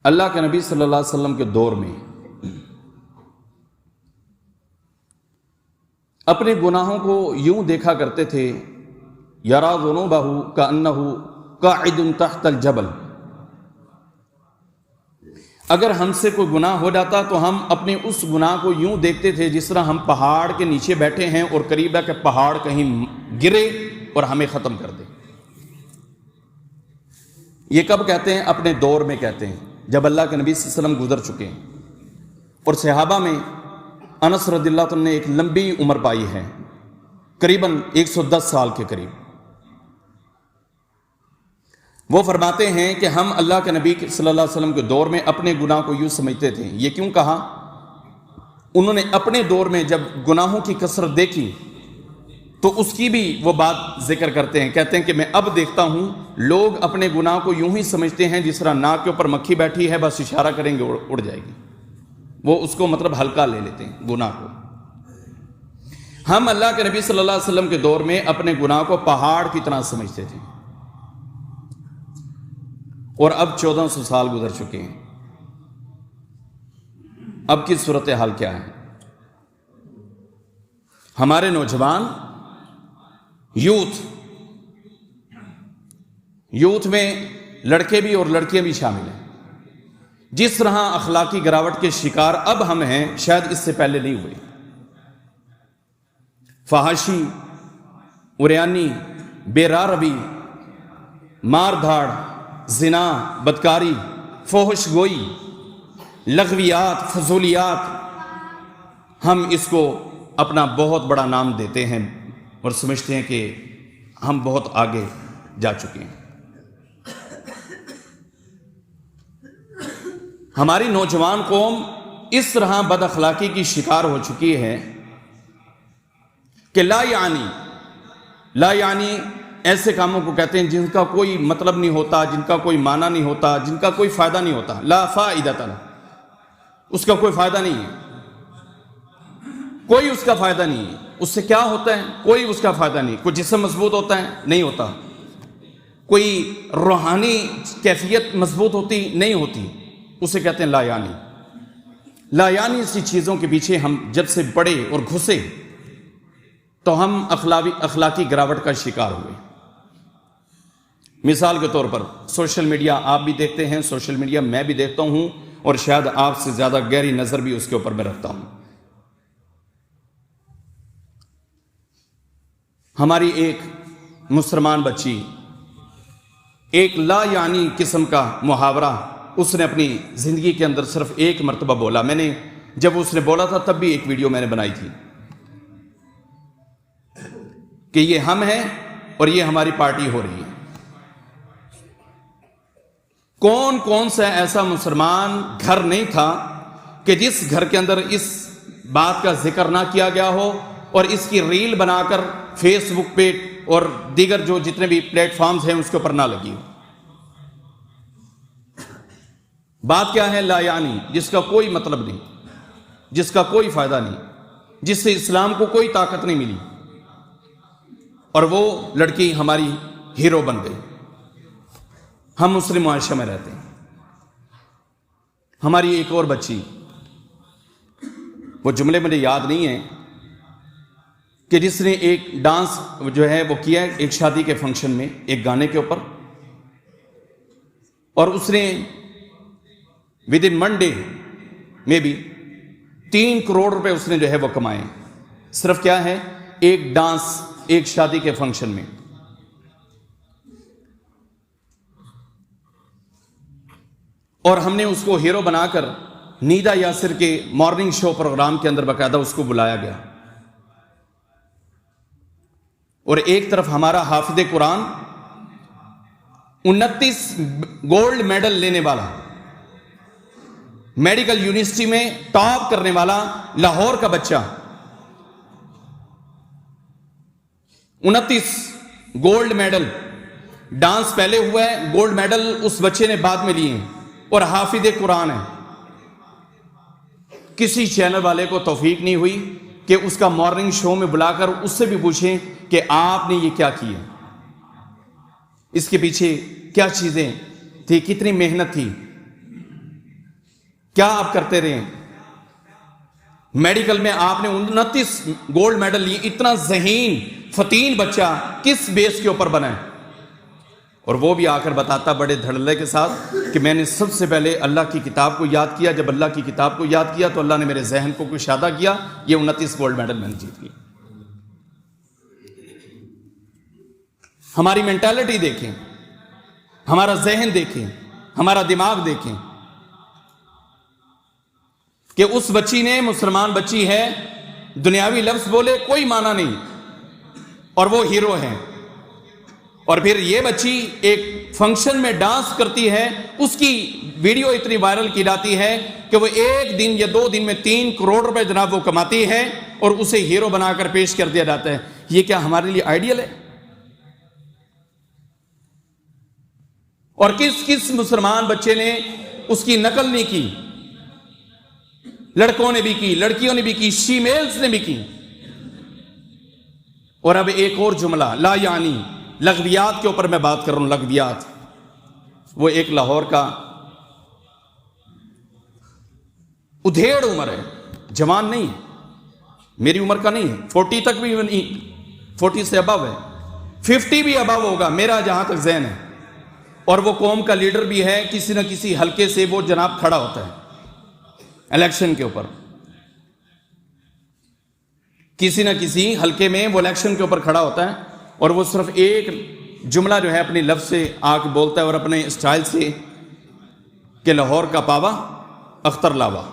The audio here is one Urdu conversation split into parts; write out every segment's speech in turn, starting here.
اللہ کے نبی صلی اللہ علیہ وسلم کے دور میں اپنے گناہوں کو یوں دیکھا کرتے تھے، یرا ذنوبہ کأنہ قاعد تحت الجبل۔ اگر ہم سے کوئی گناہ ہو جاتا تو ہم اپنے اس گناہ کو یوں دیکھتے تھے جس طرح ہم پہاڑ کے نیچے بیٹھے ہیں اور قریب ہے کہ پہاڑ کہیں گرے اور ہمیں ختم کر دے۔ یہ کب کہتے ہیں؟ اپنے دور میں کہتے ہیں، جب اللہ کے نبی صلی اللہ علیہ وسلم گزر چکے ہیں۔ اور صحابہ میں انس رضی اللہ عنہ نے ایک لمبی عمر پائی ہے، قریباً 110 سال کے قریب۔ وہ فرماتے ہیں کہ ہم اللہ کے نبی صلی اللہ علیہ وسلم کے دور میں اپنے گناہ کو یوں سمجھتے تھے۔ یہ کیوں کہا؟ انہوں نے اپنے دور میں جب گناہوں کی کثرت دیکھی تو اس کی بھی وہ بات ذکر کرتے ہیں، کہتے ہیں کہ میں اب دیکھتا ہوں لوگ اپنے گناہ کو یوں ہی سمجھتے ہیں جس طرح ناک کے اوپر مکھی بیٹھی ہے، بس اشارہ کریں گے اڑ جائے گی۔ وہ اس کو مطلب ہلکا لے لیتے ہیں گناہ کو۔ ہم اللہ کے نبی صلی اللہ علیہ وسلم کے دور میں اپنے گناہ کو پہاڑ کی طرح سمجھتے تھے، اور اب 1400 سال گزر چکے ہیں۔ اب کی صورتحال کیا ہے؟ ہمارے نوجوان یوتھ میں لڑکے بھی اور لڑکیاں بھی شامل ہیں۔ جس طرح اخلاقی گراوٹ کے شکار اب ہم ہیں، شاید اس سے پہلے نہیں ہوئے۔ فحاشی، عریانی، بے راہ روی، مار دھاڑ، زنا، بدکاری، فحش گوئی، لغویات، فضولیات، ہم اس کو اپنا بہت بڑا نام دیتے ہیں اور سمجھتے ہیں کہ ہم بہت آگے جا چکے ہیں۔ ہماری نوجوان قوم اس طرح بد اخلاقی کی شکار ہو چکی ہے کہ لا یعنی ایسے کاموں کو کہتے ہیں جن کا کوئی مطلب نہیں ہوتا، جن کا کوئی معنی نہیں ہوتا، جن کا کوئی فائدہ نہیں ہوتا۔ لا فائدۃ لہ، اس کا کوئی فائدہ نہیں ہے، کوئی اس کا فائدہ نہیں ہے۔ اس سے کیا ہوتا ہے؟ کوئی اس کا فائدہ نہیں۔ کوئی جسم مضبوط ہوتا ہے؟ نہیں ہوتا۔ کوئی روحانی کیفیت مضبوط ہوتی؟ نہیں ہوتی۔ اسے کہتے ہیں لا یعنی سی چیزوں کے پیچھے ہم جب سے بڑے اور گھسے تو ہم اخلاقی گراوٹ کا شکار ہوئے۔ مثال کے طور پر سوشل میڈیا آپ بھی دیکھتے ہیں، سوشل میڈیا میں بھی دیکھتا ہوں، اور شاید آپ سے زیادہ گہری نظر بھی اس کے اوپر میں رکھتا ہوں۔ ہماری ایک مسلمان بچی ایک لا یعنی قسم کا محاورہ اس نے اپنی زندگی کے اندر صرف ایک مرتبہ بولا۔ میں نے جب اس نے بولا تھا تب بھی ایک ویڈیو میں نے بنائی تھی کہ یہ ہم ہیں اور یہ ہماری پارٹی ہو رہی ہے۔ کون سا ایسا مسلمان گھر نہیں تھا کہ جس گھر کے اندر اس بات کا ذکر نہ کیا گیا ہو اور اس کی ریل بنا کر فیس بک پہ اور دیگر جو جتنے بھی پلیٹ فارمز ہیں اس کے اوپر نہ لگی ہو۔ بات کیا ہے؟ لا یعنی، جس کا کوئی مطلب نہیں، جس کا کوئی فائدہ نہیں، جس سے اسلام کو کوئی طاقت نہیں ملی، اور وہ لڑکی ہماری ہیرو بن گئی۔ ہم مسلم معاشرے میں رہتے ہیں۔ ہماری ایک اور بچی، وہ جملے مجھے یاد نہیں ہیں، کہ جس نے ایک ڈانس جو ہے وہ کیا ایک شادی کے فنکشن میں ایک گانے کے اوپر، اور اس نے ود ان 1 ڈے میں بھی 3 کروڑ روپے اس نے جو ہے وہ کمائے، صرف کیا ہے؟ ایک ڈانس ایک شادی کے فنکشن میں۔ اور ہم نے اس کو ہیرو بنا کر نیدا یاسر کے مارننگ شو پروگرام کے اندر باقاعدہ اس کو بلایا گیا، اور ایک طرف ہمارا حافظ قرآن 29 گولڈ میڈل لینے والا، میڈیکل یونیورسٹی میں ٹاپ کرنے والا لاہور کا بچہ، 29 گولڈ میڈل، ڈانس پہلے ہوا ہے، گولڈ میڈل اس بچے نے بعد میں لیے ہیں، اور حافظ قرآن ہے۔ کسی چینل والے کو توفیق نہیں ہوئی کہ اس کا مارننگ شو میں بلا کر اس سے بھی پوچھیں کہ آپ نے یہ کیا کیا، اس کے پیچھے کیا چیزیں تھی، کتنی محنت تھی۔ کیا آپ کرتے رہے ہیں؟ میڈیکل میں آپ نے 29 گولڈ میڈل لیے، اتنا ذہین فتین بچہ کس بیس کے اوپر بنا ہے؟ اور وہ بھی آ کر بتاتا بڑے دھڑلے کے ساتھ کہ میں نے سب سے پہلے اللہ کی کتاب کو یاد کیا، جب اللہ کی کتاب کو یاد کیا تو اللہ نے میرے ذہن کو کشادہ کیا، یہ 29 گولڈ میڈل میں نے جیت لیا۔ ہماری مینٹالٹی دیکھیں، ہمارا ذہن دیکھیں، ہمارا دماغ دیکھیں کہ اس بچی نے، مسلمان بچی ہے، دنیاوی لفظ بولے کوئی معنی نہیں، اور وہ ہیرو ہے۔ اور پھر یہ بچی ایک فنکشن میں ڈانس کرتی ہے، اس کی ویڈیو اتنی وائرل کی جاتی ہے کہ وہ 1 دن یا 2 دن میں 3 کروڑ روپے جناب وہ کماتی ہے، اور اسے ہیرو بنا کر پیش کر دیا جاتا ہے۔ یہ کیا ہمارے لیے آئیڈیل ہے؟ اور کس مسلمان بچے نے اس کی نقل نہیں کی؟ لڑکوں نے بھی کی، لڑکیوں نے بھی کی، شیمیلز نے بھی کی۔ اور اب ایک اور جملہ، لا یعنی لغویات کے اوپر میں بات کر رہا ہوں، لغویات۔ وہ ایک لاہور کا ادھیڑ عمر ہے، جوان نہیں ہے، میری عمر کا نہیں ہے، 40 تک بھی نہیں، 40 سے ابو ہے، 50 بھی ابو ہوگا میرا جہاں تک ذہن ہے، اور وہ قوم کا لیڈر بھی ہے، کسی نہ کسی حلقے سے وہ جناب کھڑا ہوتا ہے الیکشن کے اوپر، کسی نہ کسی حلقے میں وہ الیکشن کے اوپر کھڑا ہوتا ہے، اور وہ صرف ایک جملہ جو ہے اپنے لفظ سے آ کے بولتا ہے اور اپنے اسٹائل سے کہ لاہور کا پاوا اختر لاوا۔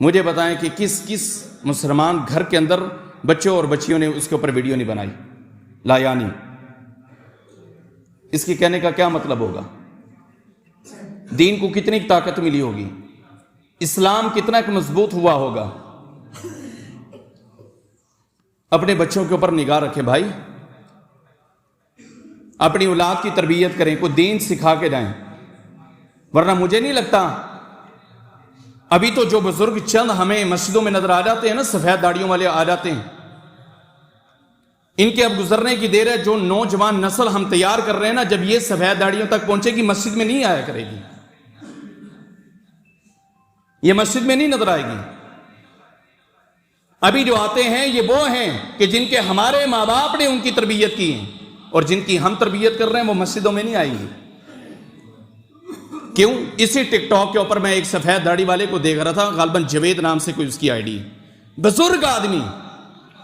مجھے بتائیں کہ کس مسلمان گھر کے اندر بچوں اور بچیوں نے اس کے اوپر ویڈیو نہیں بنائی؟ لا یعنی اس کے کہنے کا کیا مطلب ہوگا؟ دین کو کتنی طاقت ملی ہوگی؟ اسلام کتنا مضبوط ہوا ہوگا؟ اپنے بچوں کے اوپر نگاہ رکھیں بھائی، اپنی اولاد کی تربیت کریں، کوئی دین سکھا کے جائیں، ورنہ مجھے نہیں لگتا ابھی تو جو بزرگ چند ہمیں مسجدوں میں نظر آ جاتے ہیں نا، سفید داڑیوں والے آ جاتے ہیں، ان کے اب گزرنے کی دیر ہے۔ جو نوجوان نسل ہم تیار کر رہے ہیں نا، جب یہ سفید داڑیوں تک پہنچے گی مسجد میں نہیں آیا کرے گی، یہ مسجد میں نہیں نظر آئے گی۔ ابھی جو آتے ہیں یہ وہ ہیں کہ جن کے ہمارے ماں باپ نے ان کی تربیت کی ہے، اور جن کی ہم تربیت کر رہے ہیں وہ مسجدوں میں نہیں آئیں گی۔ کیوں؟ اسی ٹک ٹاک کے اوپر میں ایک سفید داڑھی والے کو دیکھ رہا تھا، غالباً جوید نام سے کوئی اس کی آئی ڈی، بزرگ آدمی،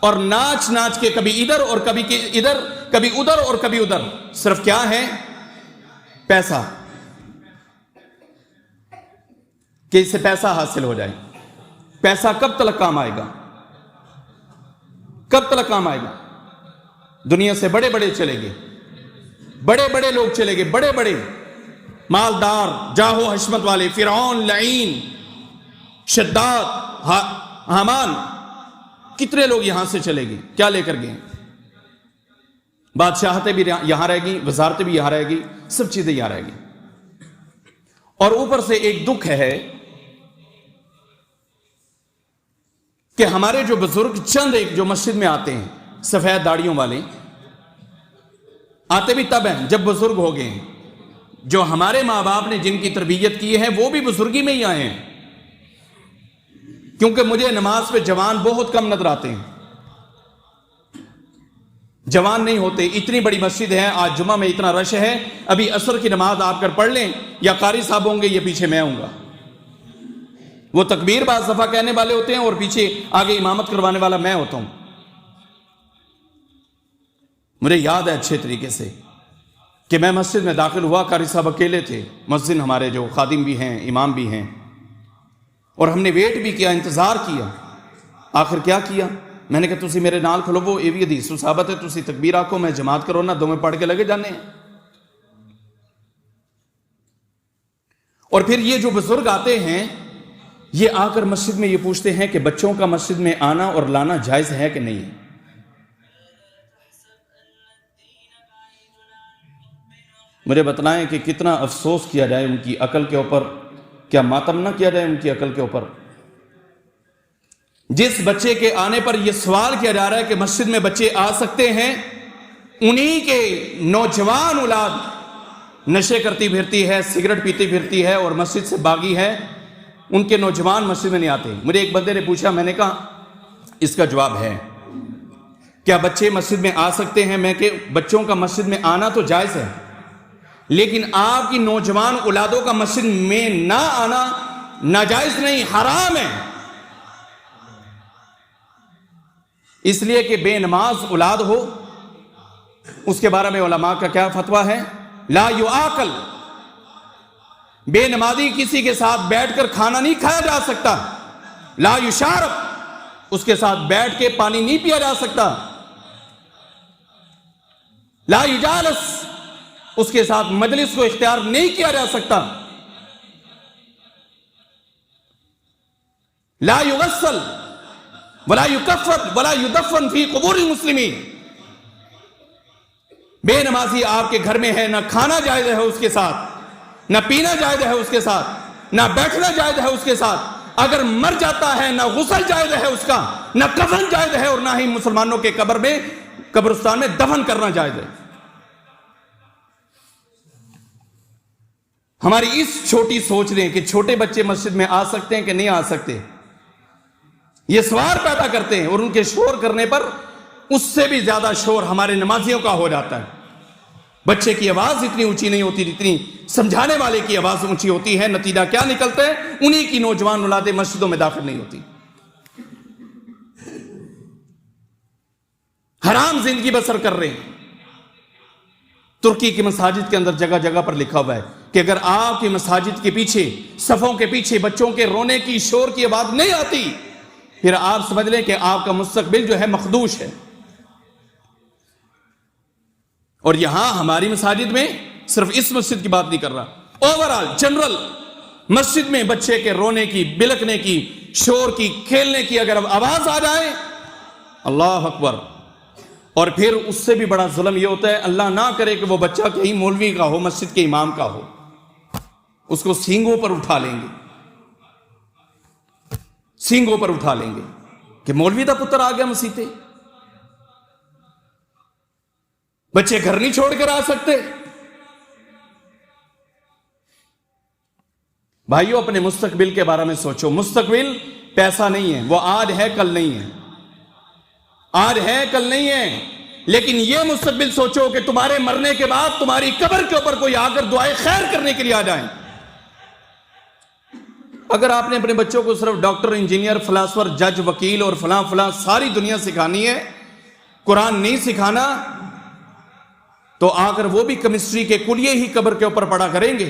اور ناچ کے کبھی ادھر اور کبھی ادھر، کبھی ادھر اور کبھی ادھر، صرف کیا ہے؟ پیسہ، کہ اس سے پیسہ حاصل ہو جائے۔ پیسہ کب تک کام آئے گا؟ کب تک کام آئے گا؟ دنیا سے بڑے بڑے چلے گئے، بڑے بڑے لوگ چلے گئے، بڑے بڑے مالدار، جاہ و حشمت والے، فرعون، لعین، شداد، حامان، کتنے لوگ یہاں سے چلے گئے، کیا لے کر گئے؟ بادشاہتیں بھی یہاں رہ گئی، وزارتیں بھی یہاں رہ گئی، سب چیزیں یہاں رہ گئی۔ اور اوپر سے ایک دکھ ہے کہ ہمارے جو بزرگ چند ایک جو مسجد میں آتے ہیں سفید داڑیوں والے، آتے بھی تب ہیں جب بزرگ ہو گئے ہیں۔ جو ہمارے ماں باپ نے جن کی تربیت کی ہے وہ بھی بزرگی میں ہی آئے ہیں، کیونکہ مجھے نماز پہ جوان بہت کم نظر آتے ہیں، جوان نہیں ہوتے۔ اتنی بڑی مسجد ہے، آج جمعہ میں اتنا رش ہے، ابھی عصر کی نماز آپ کر پڑھ لیں، یا قاری صاحب ہوں گے یا پیچھے میں ہوں گا، وہ تکبیر بعض دفعہ کہنے والے ہوتے ہیں اور پیچھے آگے امامت کروانے والا میں ہوتا ہوں۔ مجھے یاد ہے اچھے طریقے سے کہ میں مسجد میں داخل ہوا، قاری صاحب اکیلے تھے، مسجد ہمارے جو خادم بھی ہیں، امام بھی ہیں، اور ہم نے ویٹ بھی کیا، انتظار کیا۔ آخر کیا کیا؟ میں نے کہا تسی میرے نال کھلو، وہ یہ بھی حدیث ثابت ہے، تسی تکبیر آکھو، میں جماعت کرو نا، دو میں پڑھ کے لگے جانے ہیں۔ اور پھر یہ جو بزرگ آتے ہیں یہ آ کر مسجد میں یہ پوچھتے ہیں کہ بچوں کا مسجد میں آنا اور لانا جائز ہے کہ نہیں ہے۔ مجھے بتلائیں کہ کتنا افسوس کیا جائے ان کی عقل کے اوپر، کیا ماتم نہ کیا جائے ان کی عقل کے اوپر۔ جس بچے کے آنے پر یہ سوال کیا جا رہا ہے کہ مسجد میں بچے آ سکتے ہیں، انہی کے نوجوان اولاد نشے کرتی پھرتی ہے، سگریٹ پیتی پھرتی ہے اور مسجد سے باغی ہے، ان کے نوجوان مسجد میں نہیں آتے. مجھے ایک بندے نے پوچھا، میں نے کہا اس کا جواب ہے، کیا بچے مسجد میں آ سکتے ہیں؟ میں کہ بچوں کا مسجد میں آنا تو جائز ہے، لیکن آپ کی نوجوان اولادوں کا مسجد میں نہ آنا ناجائز نہیں، حرام ہے. اس لیے کہ بے نماز اولاد ہو، اس کے بارے میں علماء کا کیا فتویٰ ہے؟ لا یعاقل، بے نمازی کسی کے ساتھ بیٹھ کر کھانا نہیں کھایا جا سکتا. لا یشارب، اس کے ساتھ بیٹھ کے پانی نہیں پیا جا سکتا. لا یجالس، اس کے ساتھ مجلس کو اختیار نہیں کیا جا سکتا. لا یغسل ولا یکفن ولا یدفن فی قبور المسلمین. بے نمازی آپ کے گھر میں ہے، نہ کھانا جائز ہے اس کے ساتھ، نہ پینا جائز ہے اس کے ساتھ، نہ بیٹھنا جائز ہے اس کے ساتھ. اگر مر جاتا ہے نہ غسل جائز ہے اس کا، نہ کفن جائز ہے، اور نہ ہی مسلمانوں کے قبر میں، قبرستان میں دفن کرنا جائز ہے. ہماری اس چھوٹی سوچ نے کہ چھوٹے بچے مسجد میں آ سکتے ہیں کہ نہیں آ سکتے، یہ سوال پیدا کرتے ہیں، اور ان کے شور کرنے پر اس سے بھی زیادہ شور ہمارے نمازیوں کا ہو جاتا ہے. بچے کی آواز اتنی اونچی نہیں ہوتی جتنی سمجھانے والے کی آواز اونچی ہوتی ہے. نتیجہ کیا نکلتا ہے؟ انہی کی نوجوان اولادیں مسجدوں میں داخل نہیں ہوتی، حرام زندگی بسر کر رہے ہیں. ترکی کی مساجد کے اندر جگہ جگہ پر لکھا ہوا ہے کہ اگر آپ کی مساجد کے پیچھے، صفوں کے پیچھے بچوں کے رونے کی، شور کی آواز نہیں آتی، پھر آپ سمجھ لیں کہ آپ کا مستقبل جو ہے مخدوش ہے. اور یہاں ہماری مساجد میں، صرف اس مسجد کی بات نہیں کر رہا، اوورال جنرل مسجد میں بچے کے رونے کی، بلکنے کی، شور کی، کھیلنے کی اگر آواز آ جائے، اللہ اکبر. اور پھر اس سے بھی بڑا ظلم یہ ہوتا ہے، اللہ نہ کرے کہ وہ بچہ کہیں مولوی کا ہو، مسجد کے امام کا ہو، اس کو سینگوں پر اٹھا لیں گے، سینگوں پر اٹھا لیں گے کہ مولوی دا پتر آ گیا مسیح. بچے گھر نہیں چھوڑ کر آ سکتے. بھائیو، اپنے مستقبل کے بارے میں سوچو. مستقبل پیسہ نہیں ہے، وہ آج ہے کل نہیں ہے، آج ہے کل نہیں ہے. لیکن یہ مستقبل سوچو کہ تمہارے مرنے کے بعد تمہاری قبر کے اوپر کوئی آ کر دعائے خیر کرنے کے لیے آ جائیں. اگر آپ نے اپنے بچوں کو صرف ڈاکٹر، انجینئر، فلاسفر، جج، وکیل اور فلاں فلاں ساری دنیا سکھانی ہے، قرآن نہیں سکھانا، تو آ کر وہ بھی کیمسٹری کے کلیے ہی قبر کے اوپر پڑھا کریں گے.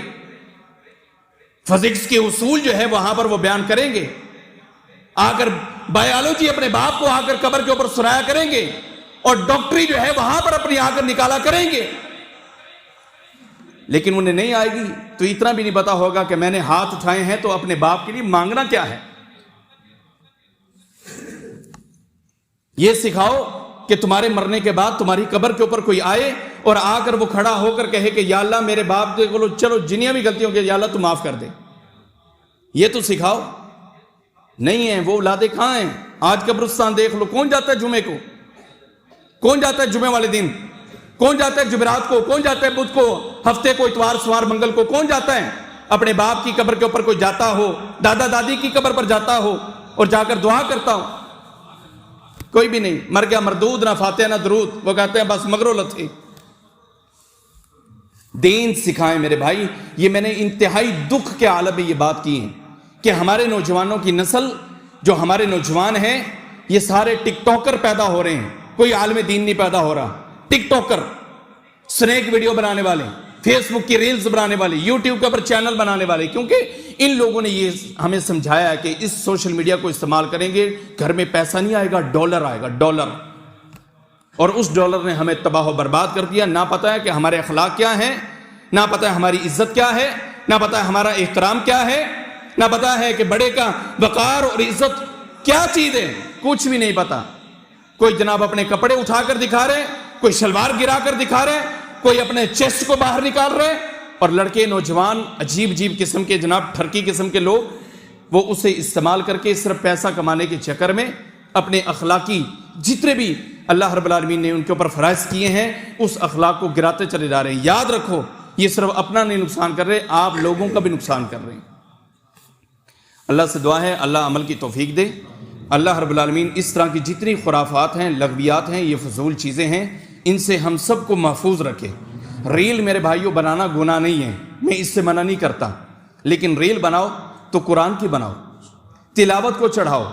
فزکس کے اصول جو ہے وہاں پر وہ بیان کریں گے. آ کر بایولوجی اپنے باپ کو آ کر قبر کے اوپر سنایا کریں گے، اور ڈاکٹری جو ہے وہاں پر اپنی آ کر نکالا کریں گے. لیکن انہیں نہیں آئے گی تو اتنا بھی نہیں پتا ہوگا کہ میں نے ہاتھ اٹھائے ہیں تو اپنے باپ کے لیے مانگنا کیا ہے. یہ سکھاؤ کہ تمہارے مرنے کے بعد تمہاری قبر کے اوپر کوئی آئے اور آ کر وہ کھڑا ہو کر کہے کہ یا اللہ میرے باپ دے کو چلو جنیاں بھی غلطیوں کے یا اللہ تو معاف کر دے. یہ تو سکھاؤ. نہیں ہے. وہ اولادیں کہاں ہیں؟ آج قبرستان دیکھ لو، کون جاتا ہے جمعے کو؟ کون جاتا ہے جمعے والے دن؟ کون جاتا ہے جمعرات کو؟ کون جاتا ہے بدھ کو، ہفتے کو، اتوار، سوار، منگل کو؟ کون جاتا ہے؟ اپنے باپ کی قبر کے اوپر کوئی جاتا ہو، دادا دادی کی قبر پر جاتا ہو اور جا کر دعا کرتا ہو؟ کوئی بھی نہیں. مر گیا مردود، نہ فاتحہ نہ درود. وہ کہتے ہیں بس مگرو لتھی. دین سکھائیں میرے بھائی. یہ میں نے انتہائی دکھ کے عالم میں یہ بات کی ہے کہ ہمارے نوجوانوں کی نسل، جو ہمارے نوجوان ہیں، یہ سارے ٹک ٹاکر پیدا ہو رہے ہیں. کوئی عالم دین نہیں پیدا ہو رہا. ٹک ٹاکر، سنیک ویڈیو بنانے والے، فیس بک کی ریلز بنانے والے، یوٹیوب کے اوپر چینل بنانے والے. کیونکہ ان لوگوں نے یہ ہمیں سمجھایا ہے کہ اس سوشل میڈیا کو استعمال کریں گے، گھر میں پیسہ نہیں آئے گا، ڈالر آئے گا، ڈالر. اور اس ڈالر نے ہمیں تباہ و برباد کر دیا. نہ پتہ ہے کہ ہمارے اخلاق کیا ہیں، نہ پتہ ہے ہماری عزت کیا ہے، نہ پتہ ہے ہمارا احترام کیا ہے، نہ پتہ ہے کہ بڑے کا وقار اور عزت کیا چیز ہے. کچھ بھی نہیں پتا. کوئی جناب اپنے کپڑے اٹھا کر دکھا رہے، کوئی شلوار گرا کر دکھا رہے، کوئی اپنے چیسٹ کو باہر نکال رہے، اور لڑکے نوجوان عجیب عجیب قسم کے جناب ٹھرکی قسم کے لوگ، وہ اسے استعمال کر کے صرف پیسہ کمانے کے چکر میں اپنے اخلاقی جتنے بھی اللہ رب العالمین نے ان کے اوپر فرائض کیے ہیں اس اخلاق کو گراتے چلے جا رہے ہیں. یاد رکھو یہ صرف اپنا نہیں نقصان کر رہے، آپ لوگوں کا بھی نقصان کر رہے ہیں۔ اللہ سے دعا ہے اللہ عمل کی توفیق دے۔ اللہ رب العالمین اس طرح کی جتنی خرافات ہیں، لغویات ہیں، یہ فضول چیزیں ہیں، ان سے ہم سب کو محفوظ رکھے۔ ریل میرے بھائیوں بنانا گناہ نہیں ہے، میں اس سے منع نہیں کرتا، لیکن ریل بناؤ تو قرآن کی بناؤ، تلاوت کو چڑھاؤ۔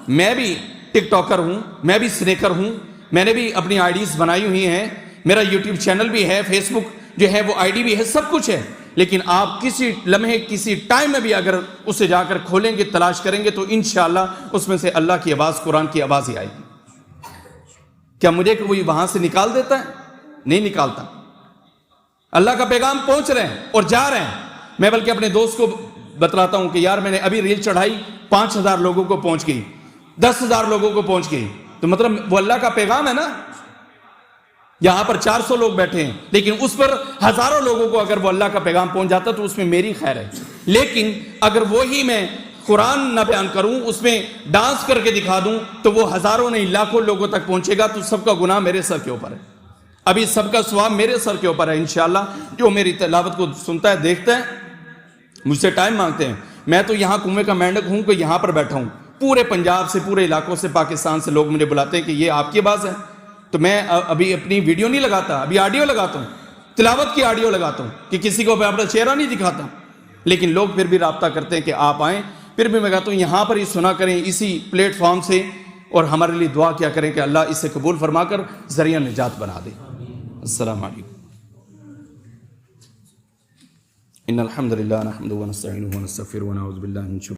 میں بھی ٹک ٹاکر ہوں، میں بھی سنیکر ہوں، میں نے بھی اپنی آئی ڈیز بنائی ہوئی ہیں، میرا یوٹیوب چینل بھی ہے، فیس بک جو ہے وہ آئی ڈی بھی ہے، سب کچھ ہے، لیکن آپ کسی لمحے کسی ٹائم میں بھی اگر اسے جا کر کھولیں گے، تلاش کریں گے، تو انشاءاللہ اس میں سے اللہ کی آواز، قرآن کی آواز ہی آئے گی۔ کیا مجھے کوئی وہاں سے نکال دیتا ہے؟ نہیں نکالتا۔ اللہ کا پیغام پہنچ رہے ہیں اور جا رہے ہیں۔ میں بلکہ اپنے دوست کو بتلاتا ہوں کہ یار میں نے ابھی ریل چڑھائی، 5000 لوگوں کو پہنچ گئی، 10,000 لوگوں کو پہنچ گئی، تو مطلب وہ اللہ کا پیغام ہے نا۔ یہاں پر 400 لوگ بیٹھے ہیں، لیکن اس پر ہزاروں لوگوں کو اگر وہ اللہ کا پیغام پہنچ جاتا تو اس میں میری خیر ہے۔ لیکن اگر وہی میں قرآن نہ بیان کروں، اس میں ڈانس کر کے دکھا دوں، تو وہ ہزاروں نہیں لاکھوں لوگوں تک پہنچے گا، تو سب کا گناہ میرے سر کے اوپر ہے۔ ابھی سب کا ثواب میرے سر کے اوپر ہے انشاءاللہ۔ جو میری تلاوت کو سنتا ہے، دیکھتا ہے، مجھ سے ٹائم مانگتے ہیں۔ میں تو یہاں کنویں کا مینڈک ہوں کہ یہاں پر بیٹھا ہوں، پورے پنجاب سے، پورے علاقوں سے، پاکستان سے لوگ مجھے بلاتے ہیں کہ یہ آپ کی آواز ہے۔ تو میں ابھی اپنی ویڈیو نہیں لگاتا، ابھی آڈیو لگاتا ہوں، تلاوت کی آڈیو لگاتا ہوں، کہ کسی کو اپنا چہرہ نہیں دکھاتا، لیکن لوگ پھر بھی رابطہ کرتے ہیں کہ آپ آئیں۔ پھر بھی میں کہتا ہوں یہاں پر ہی سنا کریں، اسی پلیٹ فارم سے، اور ہمارے لیے دعا کیا کریں کہ اللہ اسے قبول فرما کر ذریعہ نجات بنا دے۔ السلام علیکم۔ ان الحمد للہ نحمده ونستعینه ونستغفره ونعوذ باللہ من شرور